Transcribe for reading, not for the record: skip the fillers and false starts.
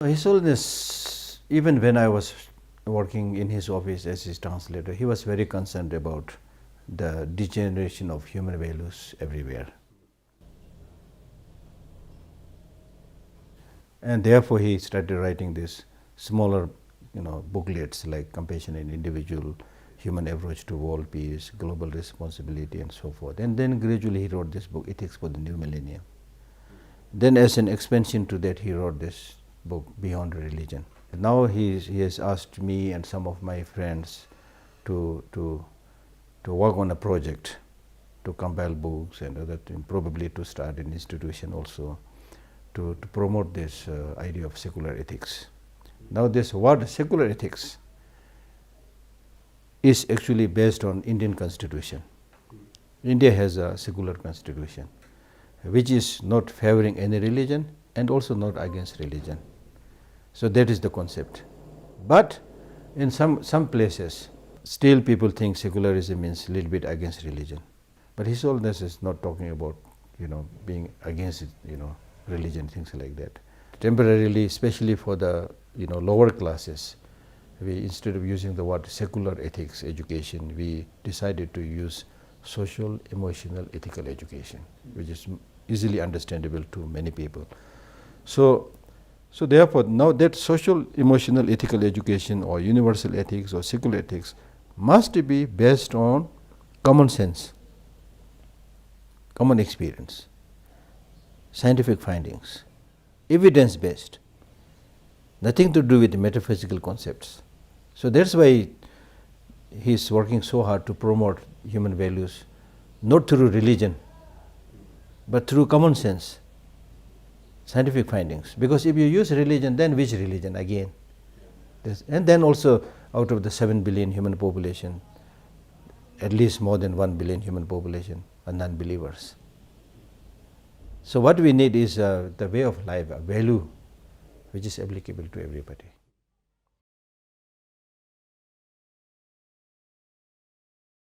His Holiness, even when I was working in his office as his translator, he was very concerned about the degeneration of human values everywhere. And therefore he started writing these smaller booklets like Compassion in Individual, Human Approach to World Peace, Global Responsibility, and so forth. And then gradually he wrote this book, Ethics for the New Millennium. Then as an expansion to that, he wrote this book, Beyond Religion. Now he has asked me and some of my friends to work on a project to compile books and other things, probably to start an institution also to promote this idea of secular ethics. Now this word secular ethics is actually based on Indian constitution. India has a secular constitution which is not favoring any religion and also not against religion. So that is the concept. But in some places, still people think secularism means a little bit against religion. But His Holiness is not talking about being against religion, things like that. Temporarily, especially for the lower classes, we, instead of using the word secular ethics education, we decided to use social, emotional, ethical education, which is easily understandable to many people. So therefore, now that social, emotional, ethical education or universal ethics or secular ethics must be based on common sense, common experience, scientific findings, evidence-based, nothing to do with metaphysical concepts. So that's why he is working so hard to promote human values, not through religion, but through common sense, scientific findings. Because if you use religion, then which religion again? And then also out of the 7 billion human population, at least more than 1 billion human population are non-believers. So what we need is the way of life, a value which is applicable to everybody.